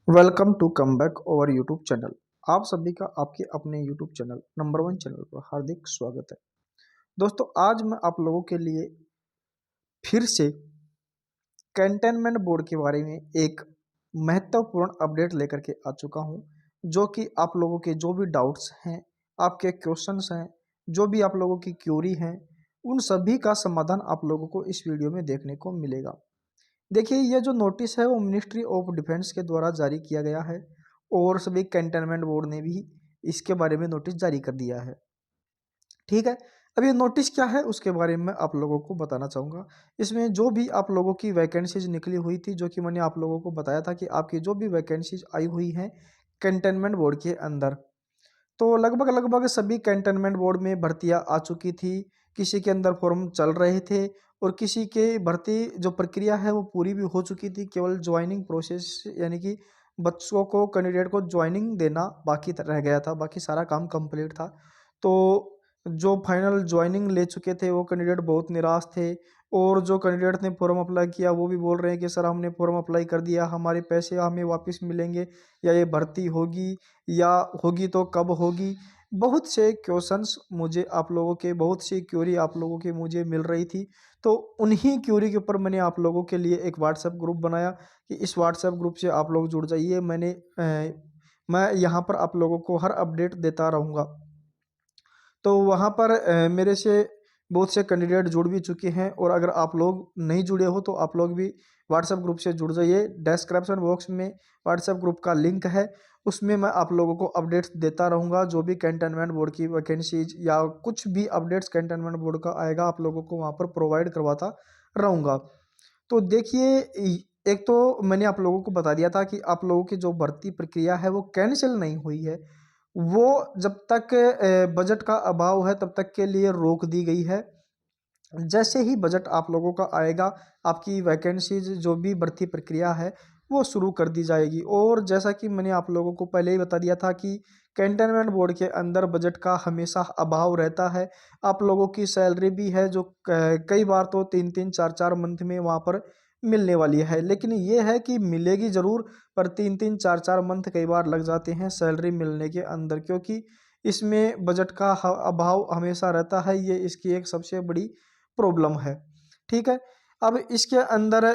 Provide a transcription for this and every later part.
Welcome to come back over YouTube channel. आप सभी का आपके अपने YouTube channel number one channel पर हार्दिक स्वागत है। दोस्तों, आज मैं आप लोगों के लिए फिर से कैंटनमेंट बोर्ड के बारे में एक महत्वपूर्ण अपडेट लेकर के आ चुका हूं, जो कि आप लोगों के जो भी डाउट्स हैं, आपके क्वेश्चंस हैं, जो भी आप लोगों की क्यूरी हैं, उन सभी का समाधान आप लोगों को इस वीडियो में देखने को मिलेगा। देखिए, ये जो नोटिस है वो मिनिस्ट्री ऑफ डिफेंस के द्वारा जारी किया गया है और सभी कैंटनमेंट बोर्ड ने भी इसके बारे में नोटिस जारी कर दिया है। ठीक है। अब ये नोटिस क्या है उसके बारे में आप लोगों को बताना चाहूँगा। इसमें जो भी आप लोगों की वैकेंसीज निकली हुई थी, जो कि मैंने आप लोगों को बताया था कि आपकी जो भी वैकेंसीज आई हुई हैं कैंटनमेंट बोर्ड के अंदर, तो लगभग लगभग सभी कैंटनमेंट बोर्ड में भर्तियां आ चुकी थी। किसी के अंदर फॉर्म चल रहे थे और किसी के भर्ती जो प्रक्रिया है वो पूरी भी हो चुकी थी। केवल ज्वाइनिंग प्रोसेस यानी कि बच्चों को कैंडिडेट को ज्वाइनिंग देना बाकी रह गया था, बाकी सारा काम कंप्लीट था। तो जो फाइनल ज्वाइनिंग ले चुके थे वो कैंडिडेट बहुत निराश थे, और जो कैंडिडेट ने फॉर्म अप्लाई किया वो भी बोल रहे हैं कि सर हमने फॉर्म अप्लाई कर दिया, हमारे पैसे हमें वापस मिलेंगे या ये भर्ती होगी, या होगी तो कब होगी। बहुत से क्वेश्चंस मुझे आप लोगों के, बहुत सी क्यूरी आप लोगों की मुझे मिल रही थी। तो उन्हीं क्यूरी के ऊपर मैंने आप लोगों के लिए एक व्हाट्सएप ग्रुप बनाया कि इस व्हाट्सएप ग्रुप से आप लोग जुड़ जाइए। मैं यहाँ पर आप लोगों को हर अपडेट देता रहूँगा। तो वहाँ पर मेरे से बहुत से कैंडिडेट जुड़ भी चुके हैं, और अगर आप लोग नहीं जुड़े हो तो आप लोग भी व्हाट्सएप ग्रुप से जुड़ जाइए। डिस्क्रिप्शन बॉक्स में व्हाट्सएप ग्रुप का लिंक है, उसमें मैं आप लोगों को अपडेट्स देता रहूँगा। जो भी कैंटनमेंट बोर्ड की वैकेंसीज या कुछ भी अपडेट्स कैंटनमेंट बोर्ड का आएगा आप लोगों को वहाँ पर प्रोवाइड करवाता रहूँगा। तो देखिए, एक तो मैंने आप लोगों को बता दिया था कि आप लोगों की जो भर्ती प्रक्रिया है वो कैंसिल नहीं हुई है। वो जब तक बजट का अभाव है तब तक के लिए रोक दी गई है। जैसे ही बजट आप लोगों का आएगा, आपकी वैकेंसीज जो भी भर्ती प्रक्रिया है वो शुरू कर दी जाएगी। और जैसा कि मैंने आप लोगों को पहले ही बता दिया था कि कैंटनमेंट बोर्ड के अंदर बजट का हमेशा अभाव रहता है। आप लोगों की सैलरी भी है जो कई बार तो 3-3 4-4 मंथ में वहाँ पर मिलने वाली है, लेकिन ये है कि मिलेगी ज़रूर, पर 3-3 4-4 मंथ कई बार लग जाते हैं सैलरी मिलने के अंदर, क्योंकि इसमें बजट का अभाव हमेशा रहता है। ये इसकी एक सबसे बड़ी प्रॉब्लम है। ठीक है। अब इसके अंदर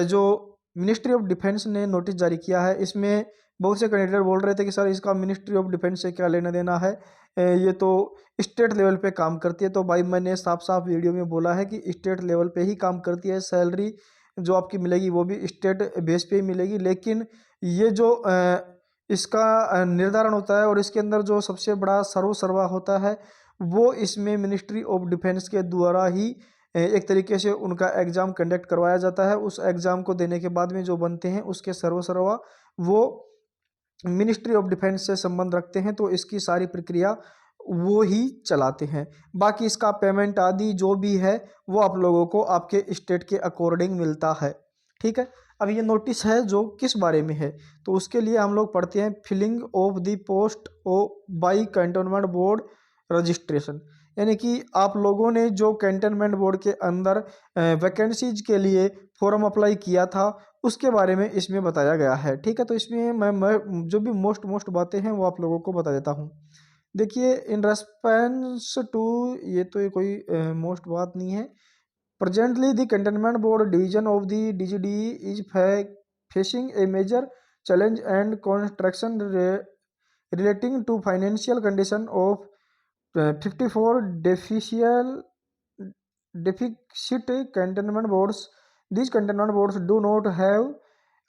जो मिनिस्ट्री ऑफ डिफेंस ने नोटिस जारी किया है, इसमें बहुत से कैंडिडेट बोल रहे थे कि सर इसका मिनिस्ट्री ऑफ डिफेंस से क्या लेना देना है, ये तो स्टेट लेवल पे काम करती है। तो भाई मैंने साफ साफ वीडियो में बोला है कि स्टेट लेवल पे ही काम करती है। सैलरी जो आपकी मिलेगी वो भी स्टेट बेस पे ही मिलेगी, लेकिन ये जो इसका निर्धारण होता है और इसके अंदर जो सबसे बड़ा सर्वा होता है वो इसमें मिनिस्ट्री ऑफ डिफेंस के द्वारा ही एक तरीके से उनका एग्ज़ाम कंडक्ट करवाया जाता है। उस एग्ज़ाम को देने के बाद में जो बनते हैं उसके सर्वा वो मिनिस्ट्री ऑफ डिफेंस से संबंध रखते हैं, तो इसकी सारी प्रक्रिया वो ही चलाते हैं। बाकी इसका पेमेंट आदि जो भी है वो आप लोगों को आपके स्टेट के अकॉर्डिंग मिलता है। ठीक है। अब ये नोटिस है जो किस बारे में है, तो उसके लिए हम लोग पढ़ते हैं फिलिंग ऑफ द पोस्ट ओ बाई कैंटोनमेंट बोर्ड रजिस्ट्रेशन। यानी कि आप लोगों ने जो कैंटनमेंट बोर्ड के अंदर वैकेंसीज के लिए फॉर्म अप्लाई किया था उसके बारे में इसमें बताया गया है। ठीक है। तो इसमें मैं जो भी मोस्ट बातें हैं वो आप लोगों को बता देता हूँ। देखिए, इन रेस्पॉन्स टू, ये तो ये कोई मोस्ट बात नहीं है। Presently the cantonment board division of the DGD is facing a major challenge and construction relating to financial condition of 54 deficit cantonment boards. These cantonment boards do not have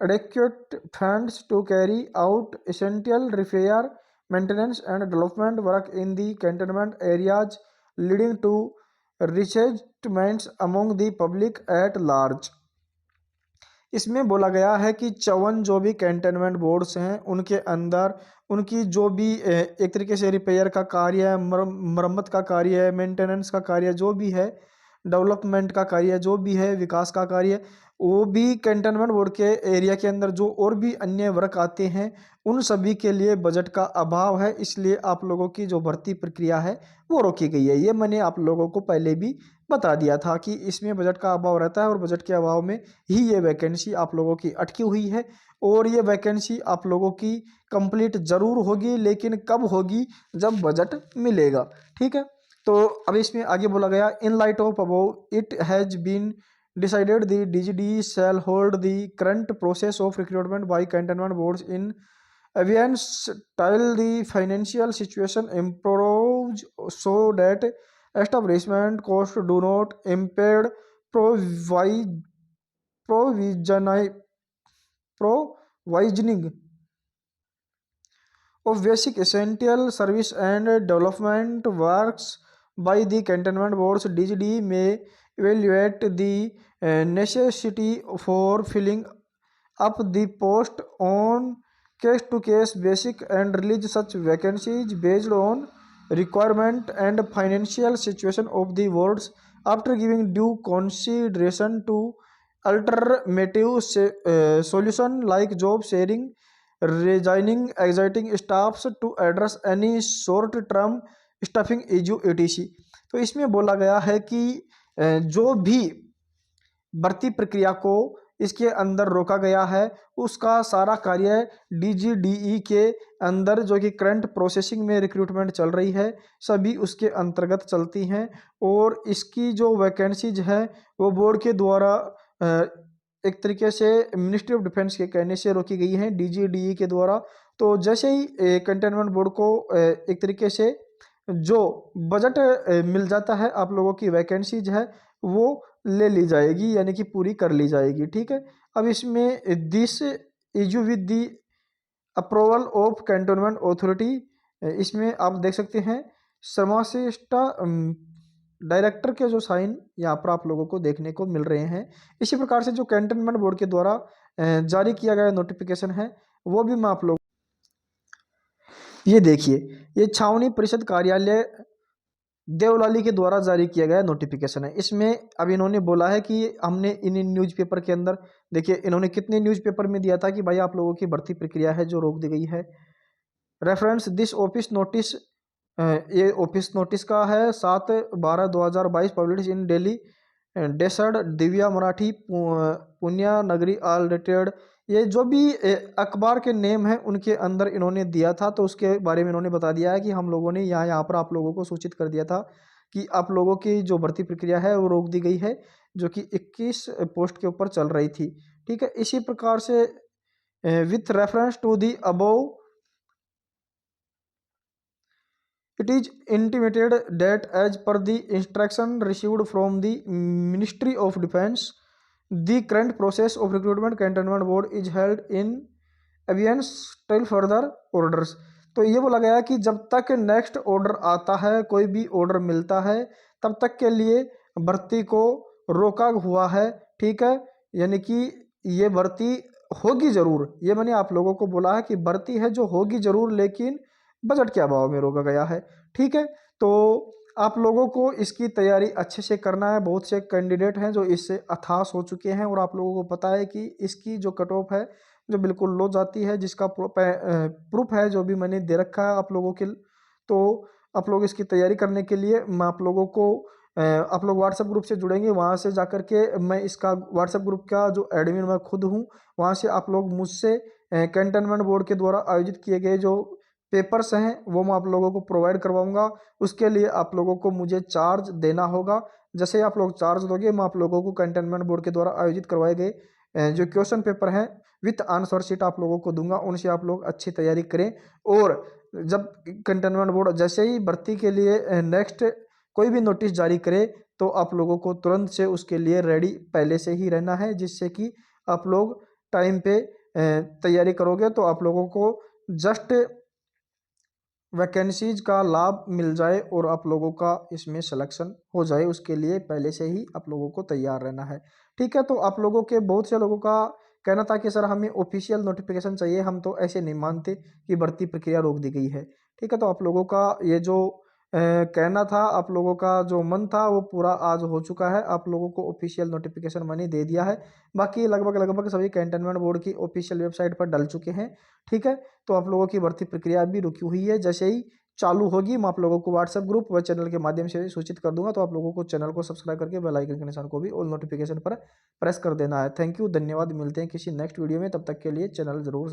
adequate funds to carry out essential repair, maintenance and development work in the cantonment areas, leading to resentments among the public at large. इसमें बोला गया है कि 54 जो भी cantonment boards हैं उनके अंदर उनकी जो भी एक तरीके से रिपेयर का कार्य है, मरम्मत का कार्य है, मेंटेनेंस का कार्य जो भी है, डेवलपमेंट का कार्य जो भी है, विकास का कार्य, वो भी कैंटोनमेंट बोर्ड के एरिया के अंदर जो और भी अन्य वर्क आते हैं उन सभी के लिए बजट का अभाव है, इसलिए आप लोगों की जो भर्ती प्रक्रिया है वो रोकी गई है। ये मैंने आप लोगों को पहले भी बता दिया था कि इसमें बजट का अभाव रहता है और बजट के अभाव में ही ये वैकेंसी आप लोगों की अटकी हुई है। और ये वैकेंसी आप लोगों की कंप्लीट जरूर होगी, लेकिन कब होगी? जब बजट मिलेगा। ठीक है, तो अब इसमें आगे बोला गया, in light of above it has been decided the DGD shall hold the current process of recruitment by cantonment boards in abeyance till the financial situation improves, so that establishment costs do not impede provi- provisioni- provisioning of basic essential service and development works by the cantonment boards. DGD may evaluate the necessity for filling up the post on case to case basis and release such vacancies based on requirement and financial situation of the wards after giving due consideration to alternative solution like job sharing, resigning exiting staffs to address any short term staffing issue etc। तो इसमें बोला गया है कि जो भी भर्ती प्रक्रिया को इसके अंदर रोका गया है उसका सारा कार्य DGDE के अंदर, जो कि करंट प्रोसेसिंग में रिक्रूटमेंट चल रही है, सभी उसके अंतर्गत चलती हैं। और इसकी जो वैकेंसीज है वो बोर्ड के द्वारा एक तरीके से मिनिस्ट्री ऑफ डिफेंस के कहने से रोकी गई है, DGDE के द्वारा। तो जैसे ही कंटेनमेंट बोर्ड को एक तरीके से जो बजट मिल जाता है, आप लोगों की वैकेंसीज है वो ले ली जाएगी, यानी कि पूरी कर ली जाएगी। ठीक है, अब इसमें this is with the approval of cantonment authority, इसमें आप देख सकते हैं सर्मासिस्टा डायरेक्टर के जो साइन यहाँ पर आप लोगों को देखने को मिल रहे हैं। इसी प्रकार से जो कैंटोनमेंट बोर्ड के द्वारा जारी किया गया नोटिफिकेशन है वो भी मैं आप लोग, ये देखिए, ये छावनी परिषद कार्यालय देवलाली के द्वारा जारी किया गया नोटिफिकेशन है। इसमें अब इन्होंने बोला है कि हमने इन न्यूज़पेपर के अंदर, देखिए इन्होंने कितने न्यूज़पेपर में दिया था कि भाई आप लोगों की भर्ती प्रक्रिया है जो रोक दी गई है। रेफरेंस दिस ऑफिस नोटिस, ये ऑफिस नोटिस का है 7/12/2022 पब्लिश इन दिल्ली डेसर्ड दिव्या मराठी पुण्या नगरी ऑल रिटेड। ये जो भी अखबार के नेम हैं उनके अंदर इन्होंने दिया था, तो उसके बारे में इन्होंने बता दिया है कि हम लोगों ने यहाँ पर आप लोगों को सूचित कर दिया था कि आप लोगों की जो भर्ती प्रक्रिया है वो रोक दी गई है, जो कि 21 पोस्ट के ऊपर चल रही थी। ठीक है, इसी प्रकार से with reference to the above it is intimated that as per the instruction received from the Ministry of Defence, the current process of recruitment cantonment board is held in abeyance till further orders। तो ये बोला गया कि जब तक next order आता है, कोई भी ऑर्डर मिलता है, तब तक के लिए भर्ती को रोका हुआ है। ठीक है, यानी कि ये भर्ती होगी जरूर, ये मैंने आप लोगों को बोला है कि भर्ती है जो होगी जरूर, लेकिन बजट के अभाव में रोका गया है। ठीक है, तो आप लोगों को इसकी तैयारी अच्छे से करना है। बहुत से कैंडिडेट हैं जो इससे हताश हो चुके हैं और आप लोगों को पता है कि इसकी जो कट ऑफ है जो बिल्कुल लो जाती है, जिसका प्रूफ है जो भी मैंने दे रखा है आप लोगों के। तो आप लोग इसकी तैयारी करने के लिए मैं आप लोगों को आप लोग व्हाट्सएप ग्रुप से जुड़ेंगे, वहाँ से जाकर के मैं इसका व्हाट्सएप ग्रुप का जो एडमिन मैं खुद हूँ, वहाँ से आप लोग मुझसे कैंटोनमेंट बोर्ड के द्वारा आयोजित किए गए जो पेपर्स हैं वो मैं आप लोगों को प्रोवाइड करवाऊंगा। उसके लिए आप लोगों को मुझे चार्ज देना होगा। जैसे आप लोग चार्ज दोगे, मैं आप लोगों को कैंटोनमेंट बोर्ड के द्वारा आयोजित करवाए गए जो क्वेश्चन पेपर हैं विथ आंसर शीट आप लोगों को दूंगा, उनसे आप लोग अच्छी तैयारी करें। और जब कैंटोनमेंट बोर्ड जैसे ही भर्ती के लिए नेक्स्ट कोई भी नोटिस जारी करे, तो आप लोगों को तुरंत से उसके लिए रेडी पहले से ही रहना है, जिससे कि आप लोग टाइम पे तैयारी करोगे तो आप लोगों को जस्ट वैकेंसीज का लाभ मिल जाए और आप लोगों का इसमें सिलेक्शन हो जाए, उसके लिए पहले से ही आप लोगों को तैयार रहना है। ठीक है, तो आप लोगों के बहुत से लोगों का कहना था कि सर हमें ऑफिशियल नोटिफिकेशन चाहिए, हम तो ऐसे नहीं मानते कि भर्ती प्रक्रिया रोक दी गई है। ठीक है, तो आप लोगों का ये जो कहना था, आप लोगों का जो मन था वो पूरा आज हो चुका है। आप लोगों को ऑफिशियल नोटिफिकेशन मैंने दे दिया है। बाकी लगभग लगभग सभी कैंटनमेंट बोर्ड की ऑफिशियल वेबसाइट पर डल चुके हैं। ठीक है, तो आप लोगों की भर्ती प्रक्रिया भी रुकी हुई है। जैसे ही चालू होगी मैं आप लोगों को व्हाट्सएप ग्रुप व चैनल के माध्यम से सूचित कर दूंगा। तो आप लोगों को चैनल को सब्सक्राइब करके बेल आइकन के निशान को भी ऑल नोटिफिकेशन पर प्रेस कर देना है। थैंक यू, धन्यवाद। मिलते हैं किसी नेक्स्ट वीडियो में, तब तक के लिए चैनल जरूर